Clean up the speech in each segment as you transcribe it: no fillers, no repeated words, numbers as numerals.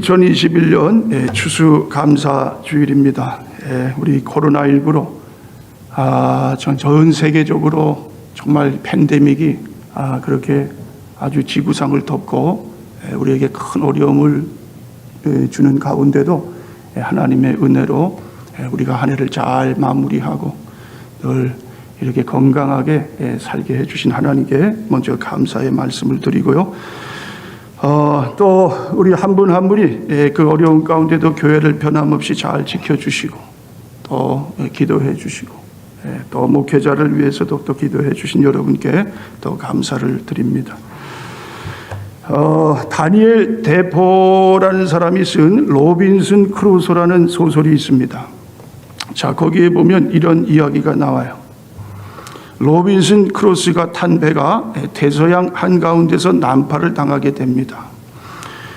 2021년 추수감사주일입니다. 우리 코로나19로 전 세계적으로 정말 팬데믹이 그렇게 아주 지구상을 덮고 우리에게 큰 어려움을 주는 가운데도 하나님의 은혜로 우리가 한 해를 잘 마무리하고 늘 이렇게 건강하게 살게 해주신 하나님께 먼저 감사의 말씀을 드리고요. 또 우리 한 분 한 분이 그 어려운 가운데도 교회를 변함없이 잘 지켜주시고 또 기도해 주시고 또 목회자를 위해서도 또 기도해 주신 여러분께 또 감사를 드립니다. 다니엘 데포라는 사람이 쓴 로빈슨 크루소라는 소설이 있습니다. 자, 거기에 보면 이런 이야기가 나와요. 로빈슨 크루소가 탄 배가 대서양 한가운데서 난파를 당하게 됩니다.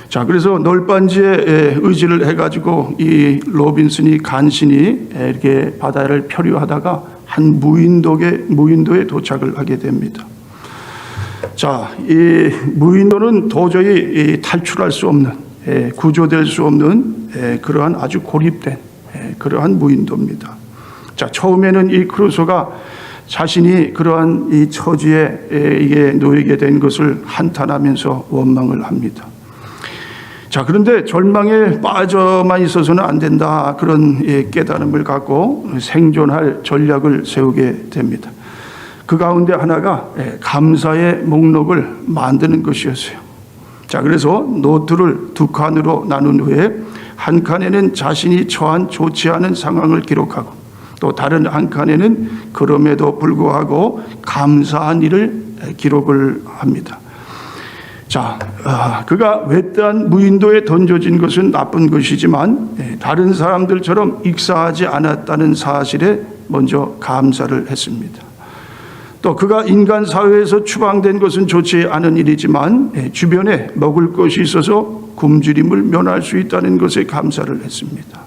자, 그래서 널빤지에 의지를 해가지고 이 로빈슨이 간신히 이렇게 바다를 표류하다가 한 무인도에 도착을 하게 됩니다. 자, 이 무인도는 도저히 탈출할 수 없는, 구조될 수 없는 그러한 아주 고립된 그러한 무인도입니다. 자, 처음에는 이 크루소가 자신이 그러한 이 처지에 이게 놓이게 된 것을 한탄하면서 원망을 합니다. 자, 그런데 절망에 빠져만 있어서는 안 된다. 그런 깨달음을 갖고 생존할 전략을 세우게 됩니다. 그 가운데 하나가 감사의 목록을 만드는 것이었어요. 자, 그래서 노트를 두 칸으로 나눈 후에 한 칸에는 자신이 처한 좋지 않은 상황을 기록하고 또 다른 한 칸에는 그럼에도 불구하고 감사한 일을 기록을 합니다. 자, 그가 외딴 무인도에 던져진 것은 나쁜 것이지만 다른 사람들처럼 익사하지 않았다는 사실에 먼저 감사를 했습니다. 또 그가 인간 사회에서 추방된 것은 좋지 않은 일이지만 주변에 먹을 것이 있어서 굶주림을 면할 수 있다는 것에 감사를 했습니다.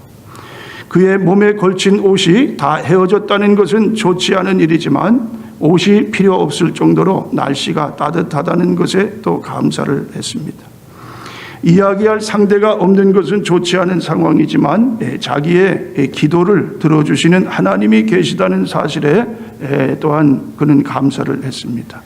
그의 몸에 걸친 옷이 다 헤어졌다는 것은 좋지 않은 일이지만 옷이 필요 없을 정도로 날씨가 따뜻하다는 것에 또 감사를 했습니다. 이야기할 상대가 없는 것은 좋지 않은 상황이지만 자기의 기도를 들어주시는 하나님이 계시다는 사실에 또한 그는 감사를 했습니다.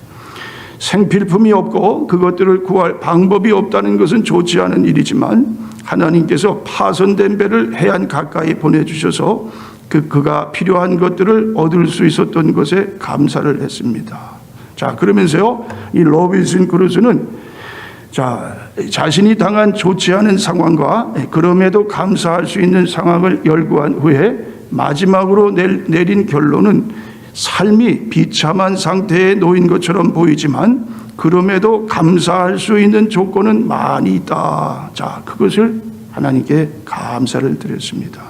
생필품이 없고 그것들을 구할 방법이 없다는 것은 좋지 않은 일이지만 하나님께서 파손된 배를 해안 가까이 보내주셔서 그가 필요한 것들을 얻을 수 있었던 것에 감사를 했습니다. 자, 그러면서요, 이 로빈슨 크루소는 자신이 당한 좋지 않은 상황과 그럼에도 감사할 수 있는 상황을 열거한 후에 마지막으로 내린 결론은 삶이 비참한 상태에 놓인 것처럼 보이지만 그럼에도 감사할 수 있는 조건은 많이 있다. 자, 그것을 하나님께 감사를 드렸습니다.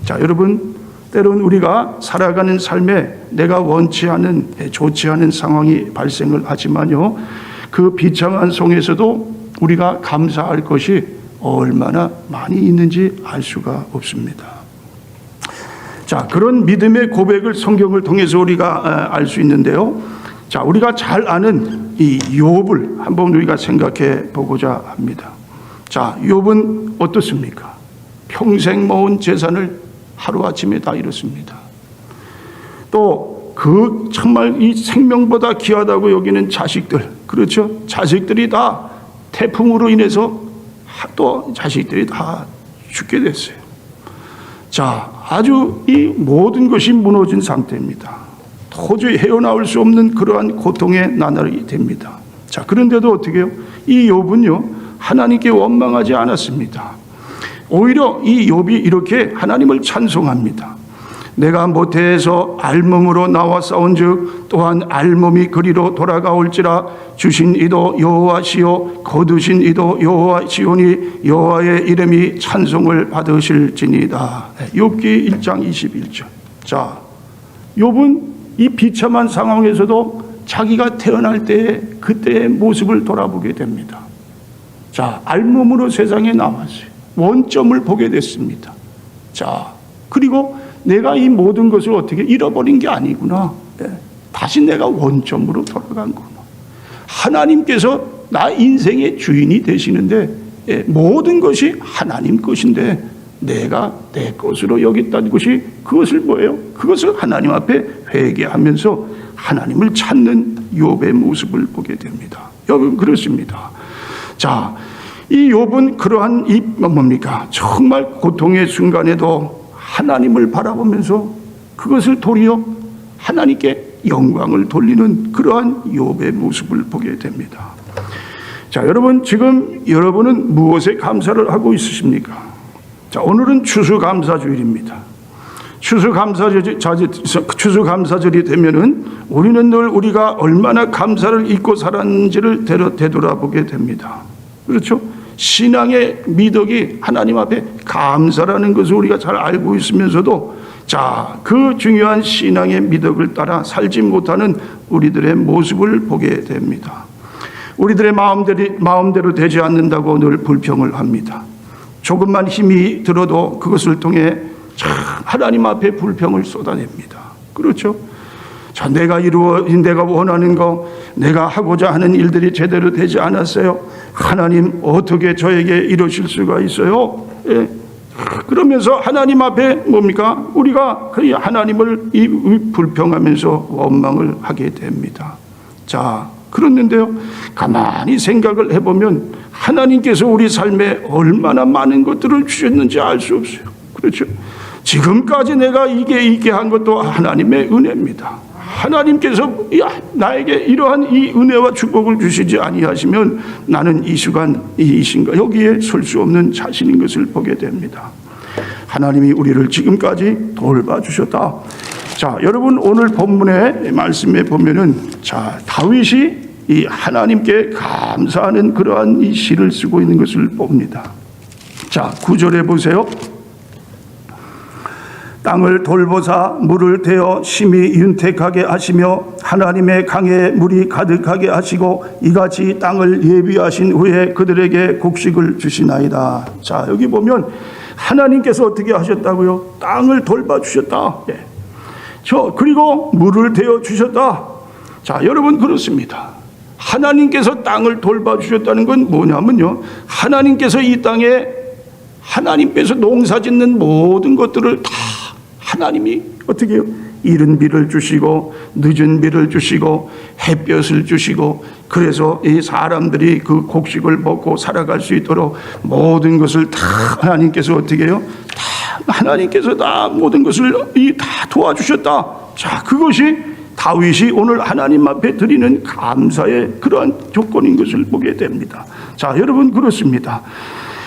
자, 여러분, 때론 우리가 살아가는 삶에 내가 원치 않은 좋지 않은 상황이 발생을 하지만요, 그 비참한 속에서도 우리가 감사할 것이 얼마나 많이 있는지 알 수가 없습니다. 자, 그런 믿음의 고백을 성경을 통해서 우리가 알 수 있는데요. 자, 우리가 잘 아는 이 욥을 한번 우리가 생각해 보고자 합니다. 자, 욥은 어떻습니까? 평생 모은 재산을 하루아침에 다 잃었습니다. 또 그 정말 이 생명보다 귀하다고 여기는 자식들, 그렇죠? 자식들이 다 태풍으로 인해서 또 자식들이 다 죽게 됐어요. 자, 아주 이 모든 것이 무너진 상태입니다. 도저히 헤어나올 수 없는 그러한 고통의 나날이 됩니다. 자, 그런데도 어떻게 해요? 이 욥은요, 하나님께 원망하지 않았습니다. 오히려 이 욥이 이렇게 하나님을 찬송합니다. 내가 모태에서 알몸으로 나와 싸운즉 또한 알몸이 그리로 돌아가올지라 주신 이도 여호와시요 거두신 이도 여호와시오니 여호와의 이름이 찬송을 받으실지니이다. 욥기 1장 21절. 자, 욥은 이 비참한 상황에서도 자기가 태어날 때 그때의 모습을 돌아보게 됩니다. 자, 알몸으로 세상에 나왔어요. 원점을 보게 됐습니다. 자, 그리고 내가 이 모든 것을 어떻게 잃어버린 게 아니구나. 다시 내가 원점으로 돌아간 거구나. 하나님께서 나 인생의 주인이 되시는데 모든 것이 하나님 것인데 내가 내 것으로 여겼다는 것이 그것을 뭐예요? 그것을 하나님 앞에 회개하면서 하나님을 찾는 욥의 모습을 보게 됩니다. 여러분 그렇습니다. 자, 이 욥은 그러한 이 뭡니까? 정말 고통의 순간에도 하나님을 바라보면서 그것을 도리어 하나님께 영광을 돌리는 그러한 욥의 모습을 보게 됩니다. 자, 여러분 지금 여러분은 무엇에 감사를 하고 있으십니까? 자, 오늘은 추수감사주일입니다. 추수감사절이 되면은 우리는 늘 우리가 얼마나 감사를 잊고 살았는지를 되돌아보게 됩니다. 그렇죠? 신앙의 미덕이 하나님 앞에 감사라는 것을 우리가 잘 알고 있으면서도 자, 그 중요한 신앙의 미덕을 따라 살지 못하는 우리들의 모습을 보게 됩니다. 우리들의 마음대로 되지 않는다고 늘 불평을 합니다. 조금만 힘이 들어도 그것을 통해 하나님 앞에 불평을 쏟아냅니다. 그렇죠? 자, 내가 원하는 거, 내가 하고자 하는 일들이 제대로 되지 않았어요. 하나님 어떻게 저에게 이러실 수가 있어요? 예. 그러면서 하나님 앞에 뭡니까? 우리가 하나님을 불평하면서 원망을 하게 됩니다. 자, 그렇는데요, 가만히 생각을 해보면 하나님께서 우리 삶에 얼마나 많은 것들을 주셨는지 알 수 없어요. 그렇죠? 지금까지 내가 이게 있게 한 것도 하나님의 은혜입니다. 하나님께서 나에게 이러한 이 은혜와 축복을 주시지 아니하시면 나는 이 시간 여기에 설 수 없는 자신인 것을 보게 됩니다. 하나님이 우리를 지금까지 돌봐주셨다. 자, 여러분 오늘 본문의 말씀에 보면은 자, 다윗이 이 하나님께 감사하는 그러한 이 시를 쓰고 있는 것을 봅니다. 자, 9절에 보세요. 땅을 돌보사 물을 대어 심히 윤택하게 하시며 하나님의 강에 물이 가득하게 하시고 이같이 땅을 예비하신 후에 그들에게 곡식을 주시나이다. 자, 여기 보면 하나님께서 어떻게 하셨다고요? 땅을 돌봐주셨다. 예. 그리고 물을 대어 주셨다. 자, 여러분 그렇습니다. 하나님께서 땅을 돌봐주셨다는 건 뭐냐면요, 하나님께서 이 땅에 하나님께서 농사짓는 모든 것들을 다 하나님이 어떻게 해요? 이른 비를 주시고 늦은 비를 주시고 햇볕을 주시고 그래서 이 사람들이 그 곡식을 먹고 살아갈 수 있도록 모든 것을 다 하나님께서 어떻게 해요? 다 하나님께서 다 모든 것을 다 도와주셨다. 자, 그것이 다윗이 오늘 하나님 앞에 드리는 감사의 그러한 조건인 것을 보게 됩니다. 자, 여러분 그렇습니다.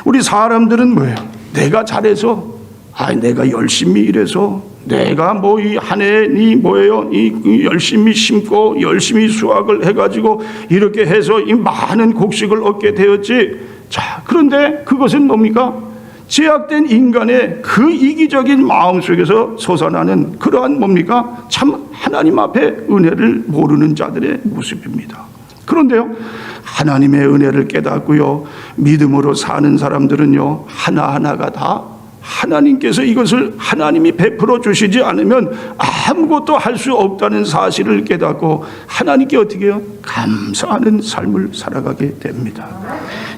우리 사람들은 뭐예요? 내가 잘해서 내가 열심히 일해서 내가 뭐 이 한 해 뭐예요? 이 열심히 심고 열심히 수확을 해가지고 이렇게 해서 이 많은 곡식을 얻게 되었지. 자, 그런데 그것은 뭡니까? 제약된 인간의 그 이기적인 마음 속에서 솟아나는 그러한 뭡니까? 참 하나님 앞에 은혜를 모르는 자들의 모습입니다. 그런데요, 하나님의 은혜를 깨닫고요, 믿음으로 사는 사람들은요, 하나하나가 다 하나님께서 이것을 하나님이 베풀어 주시지 않으면 아무것도 할 수 없다는 사실을 깨닫고 하나님께 어떻게 해요? 감사하는 삶을 살아가게 됩니다.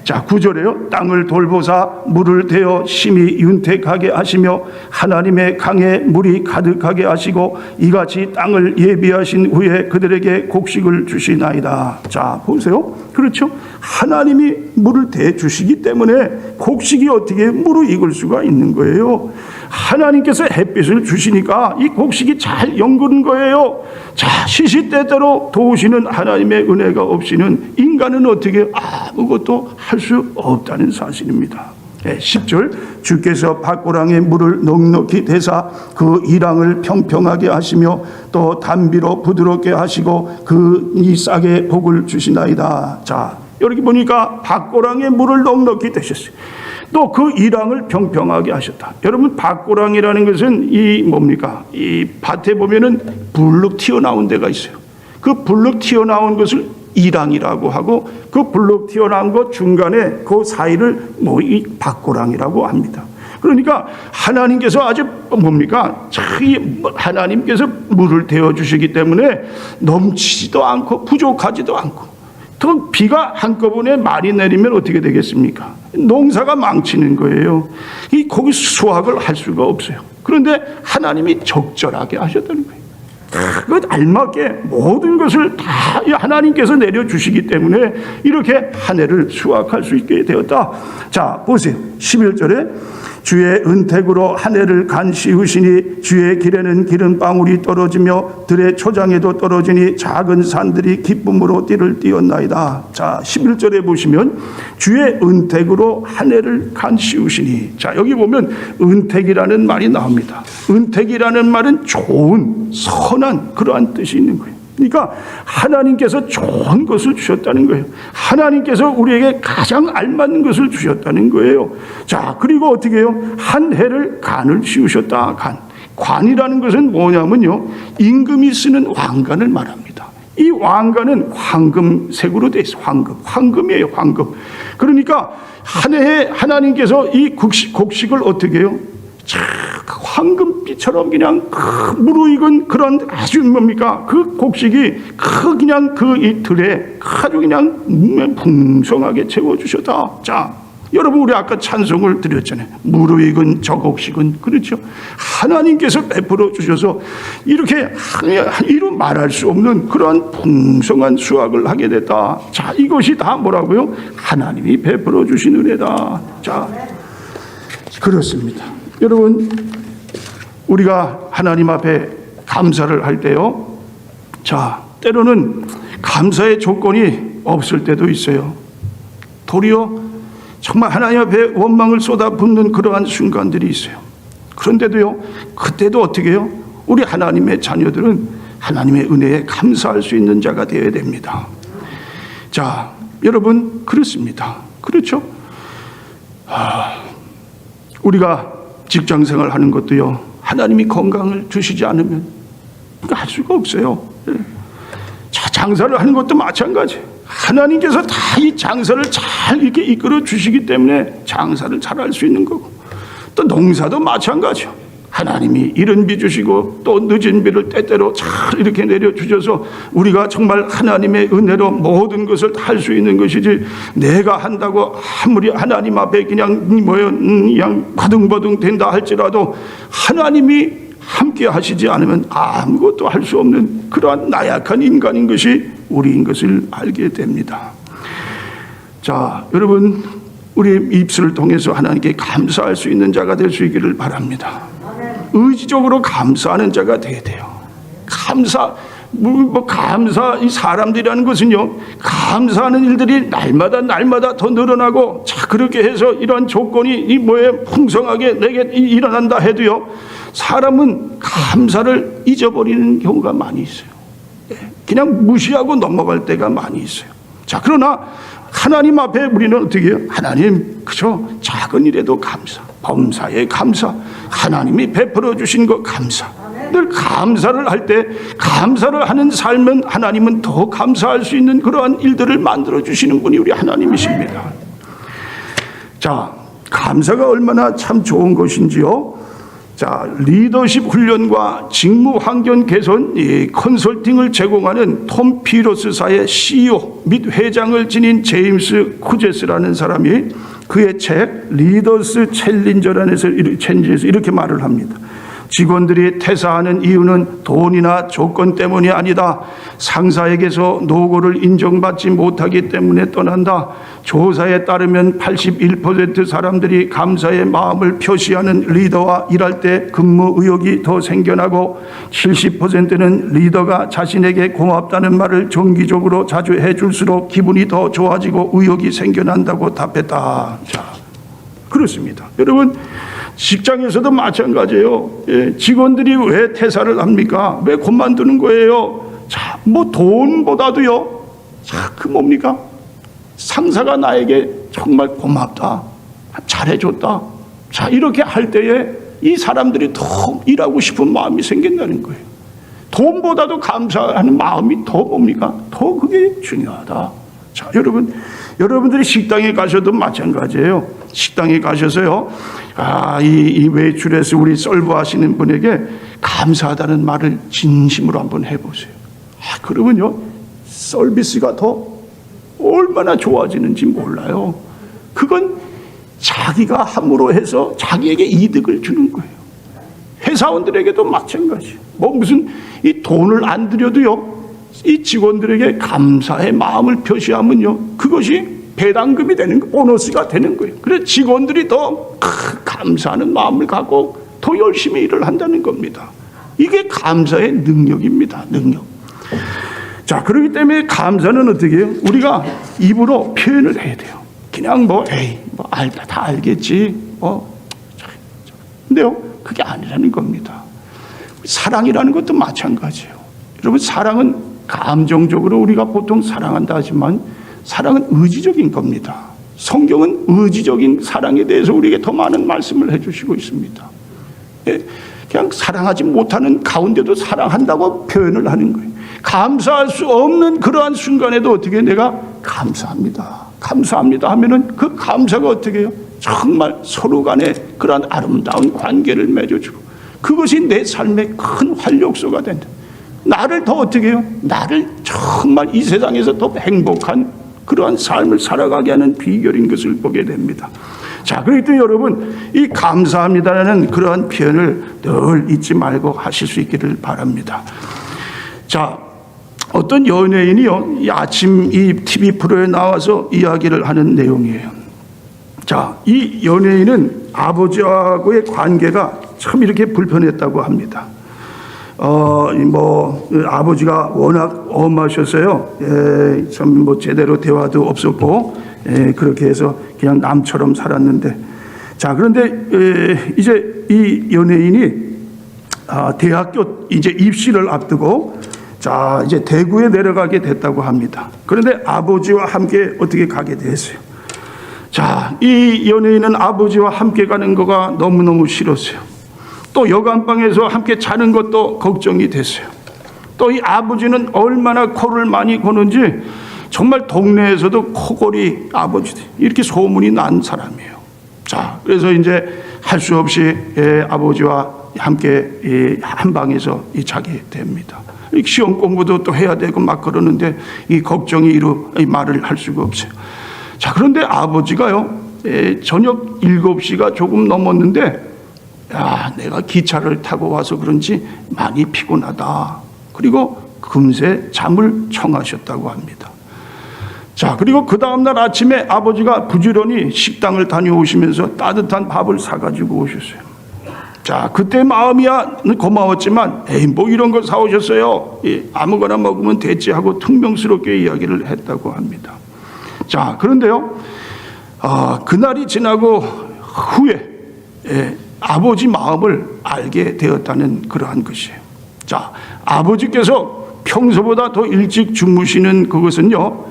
자, 9절에요. 땅을 돌보사 물을 대어 심히 윤택하게 하시며 하나님의 강에 물이 가득하게 하시고 이같이 땅을 예비하신 후에 그들에게 곡식을 주시나이다. 자, 보세요. 그렇죠? 하나님이 물을 대주시기 때문에 곡식이 어떻게 무르익을 수가 있는 거예요. 하나님께서 햇빛을 주시니까 이 곡식이 잘 연그는 거예요. 자, 시시때때로 도우시는 하나님의 은혜가 없이는 인간은 어떻게 아무것도 할 수 없다는 사실입니다. 10절, 주께서 밭고랑에 물을 넉넉히 대사 그 이랑을 평평하게 하시며 또 단비로 부드럽게 하시고 그 이 싹에 복을 주시나이다. 자, 여기 보니까 밭고랑에 물을 넉넉히 대셨어요. 또 그 이랑을 평평하게 하셨다. 여러분, 밭고랑이라는 것은 이 뭡니까? 이 밭에 보면은 불룩 튀어나온 데가 있어요. 그 불룩 튀어나온 것을 이랑이라고 하고 그 불룩 튀어나온 것 중간에 그 사이를 이 밭고랑이라고 합니다. 그러니까 하나님께서 아주 뭡니까? 하나님께서 물을 대어 주시기 때문에 넘치지도 않고 부족하지도 않고 또 비가 한꺼번에 많이 내리면 어떻게 되겠습니까? 농사가 망치는 거예요. 거기 수확을 할 수가 없어요. 그런데 하나님이 적절하게 하셨다는 거예요. 그 알맞게 모든 것을 다 하나님께서 내려주시기 때문에 이렇게 한 해를 수확할 수 있게 되었다. 자, 보세요. 11절에 주의 은택으로 한 해를 간 씌우시니 주의 길에는 기름방울이 떨어지며 들의 초장에도 떨어지니 작은 산들이 기쁨으로 띠를 띄었나이다. 자, 11절에 보시면 주의 은택으로 한 해를 간 씌우시니, 자, 여기 보면 은택이라는 말이 나옵니다. 은택이라는 말은 좋은, 선한 그러한 뜻이 있는 거예요. 그러니까 하나님께서 좋은 것을 주셨다는 거예요. 하나님께서 우리에게 가장 알맞는 것을 주셨다는 거예요. 자, 그리고 어떻게 해요? 한 해를 간을 씌우셨다. 관이라는 것은 뭐냐면요, 임금이 쓰는 왕관을 말합니다. 이 왕관은 황금색으로 되어 있어요. 황금이에요. 황금. 그러니까 한 해에 하나님께서 이 곡식을 어떻게 해요? 황금빛처럼 그냥 무르익은 그런 아주 뭡니까? 그 곡식이 그냥 이 들에 아주 그냥 풍성하게 채워주셨다. 자, 여러분, 우리 아까 찬송을 드렸잖아요. 무르익은 저 곡식은, 그렇죠? 하나님께서 베풀어 주셔서 이렇게 이루 말할 수 없는 그러한 풍성한 수확을 하게 됐다. 자, 이것이 다 뭐라고요? 하나님이 베풀어 주신 은혜다. 자, 그렇습니다. 여러분, 우리가 하나님 앞에 감사를 할 때요, 자, 때로는 감사의 조건이 없을 때도 있어요. 도리어 정말 하나님 앞에 원망을 쏟아붓는 그러한 순간들이 있어요. 그런데도요, 그때도 어떻게 해요? 우리 하나님의 자녀들은 하나님의 은혜에 감사할 수 있는 자가 되어야 됩니다. 자, 여러분, 그렇습니다. 그렇죠? 우리가 직장생활 하는 것도요, 하나님이 건강을 주시지 않으면 할 수가 없어요. 자, 장사를 하는 것도 마찬가지. 하나님께서 다 이 장사를 잘 이렇게 이끌어 주시기 때문에 장사를 잘 할 수 있는 거고, 또 농사도 마찬가지요. 하나님이 이른 비 주시고 또 늦은 비를 때때로 잘 이렇게 내려주셔서 우리가 정말 하나님의 은혜로 모든 것을 할 수 있는 것이지, 내가 한다고 아무리 하나님 앞에 그냥 바둥바둥 된다 할지라도 하나님이 함께 하시지 않으면 아무것도 할 수 없는 그러한 나약한 인간인 것이 우리인 것을 알게 됩니다. 자, 여러분, 우리 입술을 통해서 하나님께 감사할 수 있는 자가 될 수 있기를 바랍니다. 의지적으로 감사하는 자가 되어야 돼요. 감사, 이 사람들이라는 것은요, 감사하는 일들이 날마다 더 늘어나고, 자, 그렇게 해서 이런 조건이 풍성하게 내게 일어난다 해도요, 사람은 감사를 잊어버리는 경우가 많이 있어요. 그냥 무시하고 넘어갈 때가 많이 있어요. 자, 그러나 하나님 앞에 우리는 어떻게 해요? 하나님, 그죠? 작은 일에도 감사, 범사에 감사, 하나님이 베풀어 주신 것 감사. 늘 감사를 할 때, 감사를 하는 삶은 하나님은 더 감사할 수 있는 그러한 일들을 만들어 주시는 분이 우리 하나님이십니다. 자, 감사가 얼마나 참 좋은 것인지요. 자, 리더십 훈련과 직무 환경 개선 컨설팅을 제공하는 톰 피러스사의 CEO 및 회장을 지닌 제임스 쿠제스라는 사람이 그의 책 리더스 챌린저에서 이렇게 말을 합니다. 직원들이 퇴사하는 이유는 돈이나 조건 때문이 아니다. 상사에게서 노고를 인정받지 못하기 때문에 떠난다. 조사에 따르면 81% 사람들이 감사의 마음을 표시하는 리더와 일할 때 근무 의욕이 더 생겨나고 70%는 리더가 자신에게 고맙다는 말을 정기적으로 자주 해줄수록 기분이 더 좋아지고 의욕이 생겨난다고 답했다. 자, 그렇습니다. 여러분, 직장에서도 마찬가지예요. 직원들이 왜 퇴사를 합니까? 왜 그만두는 거예요? 자, 돈보다도요, 자, 뭡니까? 상사가 나에게 정말 고맙다, 잘해줬다. 자, 이렇게 할 때에 이 사람들이 더 일하고 싶은 마음이 생긴다는 거예요. 돈보다도 감사하는 마음이 더 뭡니까? 더 그게 중요하다. 자, 여러분들이 식당에 가셔도 마찬가지예요. 식당에 가셔서요, 이 외출해서 우리 서브 하시는 분에게 감사하다는 말을 진심으로 한번 해보세요. 그러면요, 서비스가 더 얼마나 좋아지는지 몰라요. 그건 자기가 함으로 해서 자기에게 이득을 주는 거예요. 회사원들에게도 마찬가지예요. 뭐 무슨 이 돈을 안 들여도요, 이 직원들에게 감사의 마음을 표시하면요, 그것이 배당금이 되는 거, 보너스가 되는 거예요. 그래서 직원들이 더 감사하는 마음을 갖고 더 열심히 일을 한다는 겁니다. 이게 감사의 능력입니다. 능력. 자, 그렇기 때문에 감사는 어떻게 해요? 우리가 입으로 표현을 해야 돼요. 그냥 다 알겠지. 근데요, 그게 아니라는 겁니다. 사랑이라는 것도 마찬가지예요. 여러분, 사랑은 감정적으로 우리가 보통 사랑한다 하지만 사랑은 의지적인 겁니다. 성경은 의지적인 사랑에 대해서 우리에게 더 많은 말씀을 해주시고 있습니다. 그냥 사랑하지 못하는 가운데도 사랑한다고 표현을 하는 거예요. 감사할 수 없는 그러한 순간에도 어떻게 내가 감사합니다. 감사합니다 하면은 그 감사가 어떻게 해요? 정말 서로 간에 그러한 아름다운 관계를 맺어주고 그것이 내 삶의 큰 활력소가 된다. 나를 더 어떻게 해요? 나를 정말 이 세상에서 더 행복한 그러한 삶을 살아가게 하는 비결인 것을 보게 됩니다. 자, 그렇기 때문에 여러분, 이 감사합니다라는 그러한 표현을 늘 잊지 말고 하실 수 있기를 바랍니다. 자, 어떤 연예인이요, 이 아침 이 TV 프로에 나와서 이야기를 하는 내용이에요. 자, 이 연예인은 아버지하고의 관계가 참 이렇게 불편했다고 합니다. 아버지가 워낙 엄하셨어요. 참 제대로 대화도 없었고, 그렇게 해서 그냥 남처럼 살았는데, 자, 그런데 이제 이 연예인이 대학교 이제 입시를 앞두고, 자, 이제 대구에 내려가게 됐다고 합니다. 그런데 아버지와 함께 어떻게 가게 됐어요. 자, 이 연예인은 아버지와 함께 가는 거가 너무너무 싫었어요. 또 여간방에서 함께 자는 것도 걱정이 됐어요. 또 이 아버지는 얼마나 코를 많이 고는지 정말 동네에서도 코골이 아버지 이렇게 소문이 난 사람이에요. 자, 그래서 이제 할 수 없이 아버지와 함께 한 방에서 자게 됩니다. 시험 공부도 또 해야 되고 막 그러는데 이 걱정이 이 말을 할 수가 없어요. 자, 그런데 아버지가요, 저녁 7시가 조금 넘었는데, 야, 내가 기차를 타고 와서 그런지 많이 피곤하다. 그리고 금세 잠을 청하셨다고 합니다. 자, 그리고 그 다음날 아침에 아버지가 부지런히 식당을 다녀오시면서 따뜻한 밥을 사가지고 오셨어요. 자, 그때 마음이야 고마웠지만, 뭐 이런 걸 사오셨어요. 아무거나 먹으면 됐지 하고 퉁명스럽게 이야기를 했다고 합니다. 자, 그런데요, 그날이 지나고 후에 아버지 마음을 알게 되었다는 그러한 것이에요. 자, 아버지께서 평소보다 더 일찍 주무시는 그것은요,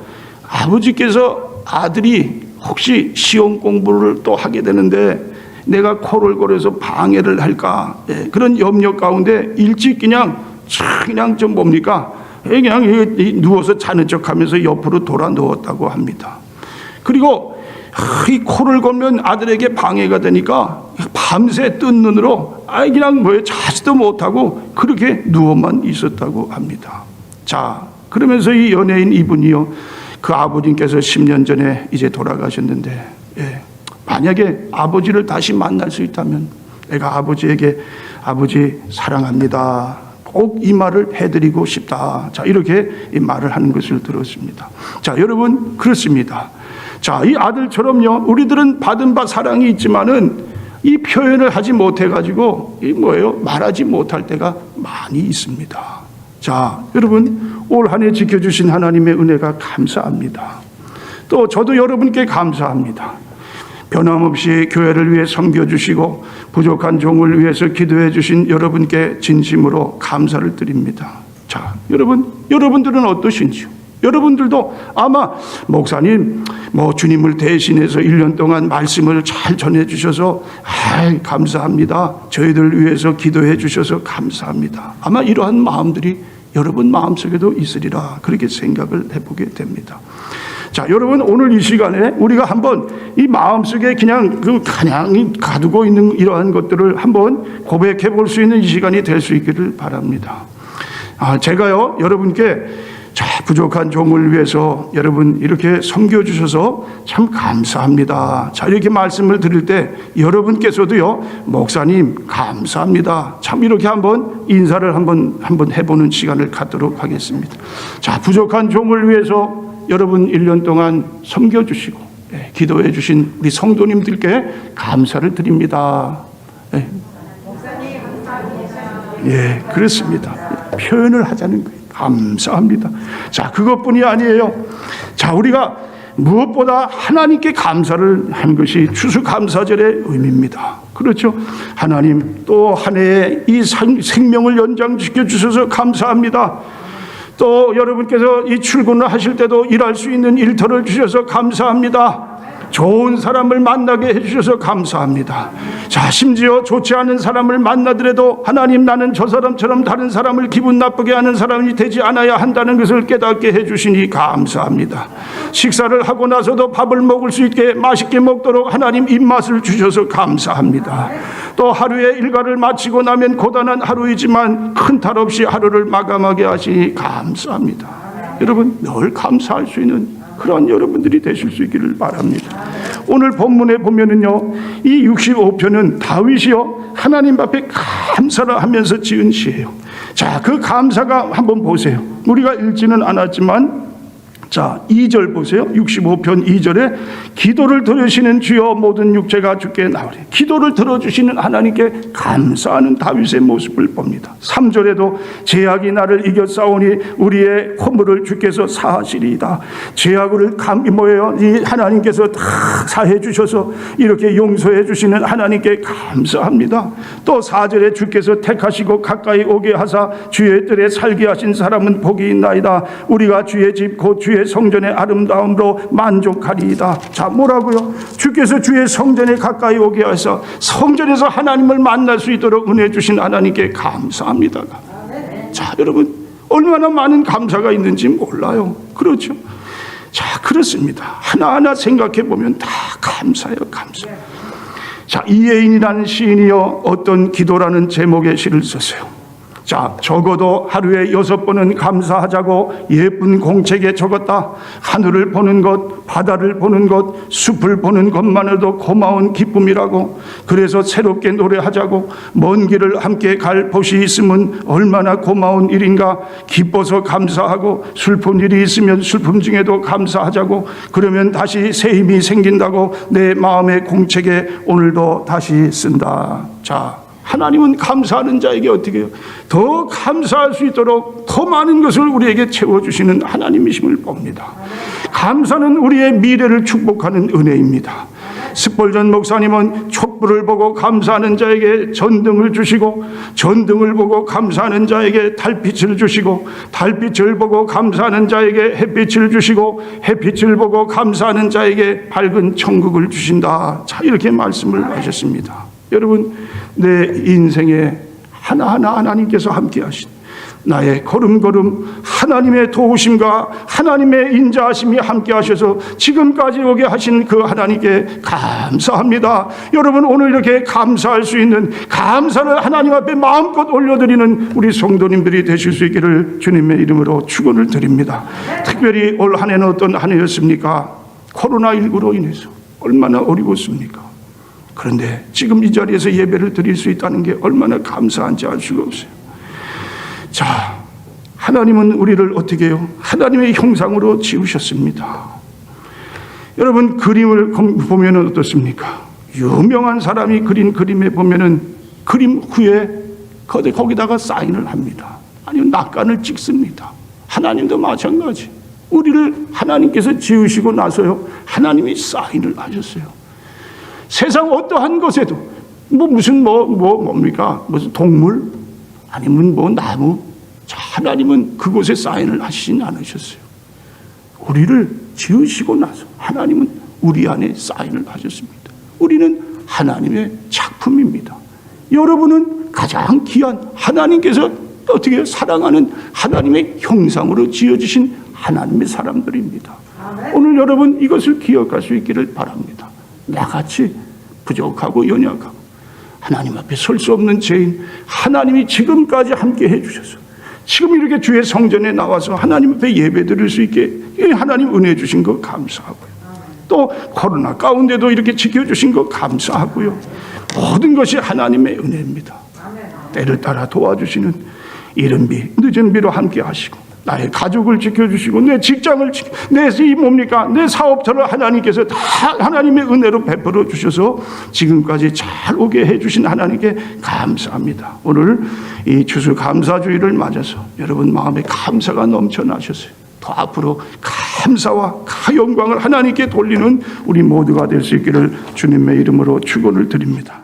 아버지께서 아들이 혹시 시험 공부를 또 하게 되는데 내가 코를 골아서 방해를 할까, 그런 염려 가운데 일찍 그냥 좀 뭡니까, 그냥 누워서 자는 척하면서 옆으로 돌아 누웠다고 합니다. 그리고 이 코를 골면 아들에게 방해가 되니까 밤새 뜬 눈으로 그냥 자지도 못하고 그렇게 누워만 있었다고 합니다. 자, 그러면서 이 연예인 이분이요, 그 아버님께서 10년 전에 이제 돌아가셨는데, 만약에 아버지를 다시 만날 수 있다면 내가 아버지에게 아버지 사랑합니다, 꼭 이 말을 해드리고 싶다. 자, 이렇게 이 말을 하는 것을 들었습니다. 자, 여러분, 그렇습니다. 자, 이 아들처럼요, 우리들은 받은 바 사랑이 있지만은 이 표현을 하지 못해가지고 말하지 못할 때가 많이 있습니다. 자, 여러분, 올 한 해 지켜주신 하나님의 은혜가 감사합니다. 또 저도 여러분께 감사합니다. 변함없이 교회를 위해 섬겨주시고 부족한 종을 위해서 기도해 주신 여러분께 진심으로 감사를 드립니다. 자, 여러분들은 어떠신지요? 여러분들도 아마 목사님 주님을 대신해서 1년 동안 말씀을 잘 전해주셔서 감사합니다, 저희들 위해서 기도해 주셔서 감사합니다, 아마 이러한 마음들이 여러분 마음속에도 있으리라, 그렇게 생각을 해보게 됩니다. 자, 여러분, 오늘 이 시간에 우리가 한번 이 마음속에 그냥 가두고 있는 이러한 것들을 한번 고백해 볼 수 있는 이 시간이 될 수 있기를 바랍니다. 제가요, 여러분께 부족한 종을 위해서 여러분 이렇게 섬겨주셔서 참 감사합니다. 자, 이렇게 말씀을 드릴 때 여러분께서도요, 목사님 감사합니다. 참 이렇게 한번 인사를 한번 해보는 시간을 갖도록 하겠습니다. 자, 부족한 종을 위해서 여러분 1년 동안 섬겨주시고 기도해 주신 우리 성도님들께 감사를 드립니다. 목사님 감사합니다. 예, 그렇습니다. 표현을 하자는 거예요. 감사합니다. 자, 그것뿐이 아니에요. 자, 우리가 무엇보다 하나님께 감사를 한 것이 추수감사절의 의미입니다. 그렇죠? 하나님 또 한 해에 이 생명을 연장시켜 주셔서 감사합니다. 또 여러분께서 이 출근을 하실 때도 일할 수 있는 일터를 주셔서 감사합니다. 좋은 사람을 만나게 해주셔서 감사합니다. 자, 심지어 좋지 않은 사람을 만나더라도 하나님 나는 저 사람처럼 다른 사람을 기분 나쁘게 하는 사람이 되지 않아야 한다는 것을 깨닫게 해주시니 감사합니다. 식사를 하고 나서도 밥을 먹을 수 있게 맛있게 먹도록 하나님 입맛을 주셔서 감사합니다. 또 하루의 일과를 마치고 나면 고단한 하루이지만 큰 탈 없이 하루를 마감하게 하시니 감사합니다. 여러분 늘 감사할 수 있는 그런 여러분들이 되실 수 있기를 바랍니다. 오늘 본문에 보면은요, 이 65편은 다윗이요 하나님 앞에 감사를 하면서 지은 시예요. 자, 그 감사가 한번 보세요. 우리가 읽지는 않았지만 자, 2절 보세요. 65편 2절에 기도를 들으시는 주여 모든 육체가 주께 나오리. 기도를 들어주시는 하나님께 감사하는 다윗의 모습을 봅니다. 3절에도 죄악이 나를 이겨싸우니 우리의 허물을 주께서 사하시리이다. 죄악을 이 하나님께서 다 사해 주셔서 이렇게 용서해 주시는 하나님께 감사합니다. 또 4절에 주께서 택하시고 가까이 오게 하사 주의 뜰에 살게 하신 사람은 복이 있나이다. 우리가 주의 집 곧 주의 성전의 아름다움으로 만족하리이다. 자, 뭐라고요? 주께서 주의 성전에 가까이 오게 하셔서 성전에서 하나님을 만날 수 있도록 은혜 주신 하나님께 감사합니다. 자, 여러분 얼마나 많은 감사가 있는지 몰라요. 그렇죠? 자, 그렇습니다. 하나하나 생각해 보면 다 감사예요. 감사. 자, 이예인이라는 시인이요 어떤 기도라는 제목의 시를 썼어요. 자, 적어도 하루에 6번은 감사하자고 예쁜 공책에 적었다. 하늘을 보는 것, 바다를 보는 것, 숲을 보는 것만으로도 고마운 기쁨이라고. 그래서 새롭게 노래하자고. 먼 길을 함께 갈 곳이 있으면 얼마나 고마운 일인가. 기뻐서 감사하고 슬픈 일이 있으면 슬픔 중에도 감사하자고. 그러면 다시 새 힘이 생긴다고 내 마음의 공책에 오늘도 다시 쓴다. 자, 하나님은 감사하는 자에게 어떻게 해요? 더 감사할 수 있도록 더 많은 것을 우리에게 채워주시는 하나님이심을 봅니다. 감사는 우리의 미래를 축복하는 은혜입니다. 스폴전 목사님은 촛불을 보고 감사하는 자에게 전등을 주시고, 전등을 보고 감사하는 자에게 달빛을 주시고, 달빛을 보고 감사하는 자에게 햇빛을 주시고, 햇빛을 보고 감사하는 자에게 밝은 천국을 주신다. 자, 이렇게 말씀을 하셨습니다. 여러분, 내 인생에 하나하나 하나님께서 함께 하신 나의 걸음걸음 하나님의 도우심과 하나님의 인자하심이 함께 하셔서 지금까지 오게 하신 그 하나님께 감사합니다. 여러분, 오늘 이렇게 감사할 수 있는, 감사를 하나님 앞에 마음껏 올려드리는 우리 성도님들이 되실 수 있기를 주님의 이름으로 축원을 드립니다. 특별히 올 한 해는 어떤 한 해였습니까? 코로나19로 인해서 얼마나 어려웠습니까? 그런데 지금 이 자리에서 예배를 드릴 수 있다는 게 얼마나 감사한지 알 수가 없어요. 자, 하나님은 우리를 어떻게 해요? 하나님의 형상으로 지으셨습니다. 여러분, 그림을 보면 어떻습니까? 유명한 사람이 그린 그림에 보면은 그림 후에 거기다가 사인을 합니다. 아니면 낙관을 찍습니다. 하나님도 마찬가지. 우리를 하나님께서 지으시고 나서요, 하나님이 사인을 하셨어요. 세상 어떠한 것에도 뭡니까? 무슨 동물 아니면 나무. 자, 하나님은 그곳에 사인을 하시진 않으셨어요. 우리를 지으시고 나서 하나님은 우리 안에 사인을 하셨습니다. 우리는 하나님의 작품입니다. 여러분은 가장 귀한 하나님께서 어떻게 해요? 사랑하는 하나님의 형상으로 지어주신 하나님의 사람들입니다. 오늘 여러분 이것을 기억할 수 있기를 바랍니다. 나같이 부족하고 연약하고 하나님 앞에 설 수 없는 죄인, 하나님이 지금까지 함께 해주셔서 지금 이렇게 주의 성전에 나와서 하나님 앞에 예배 드릴 수 있게 하나님 은혜 주신 거 감사하고요. 또 코로나 가운데도 이렇게 지켜주신 거 감사하고요. 모든 것이 하나님의 은혜입니다. 때를 따라 도와주시는 이른 비 늦은 비로 함께 하시고 나의 가족을 지켜주시고 내 직장을 내 사업처를 하나님께서 다 하나님의 은혜로 베풀어 주셔서 지금까지 잘 오게 해주신 하나님께 감사합니다. 오늘 이 추수감사주의를 맞아서 여러분 마음에 감사가 넘쳐나셨어요. 더 앞으로 감사와 영광을 하나님께 돌리는 우리 모두가 될 수 있기를 주님의 이름으로 축원을 드립니다.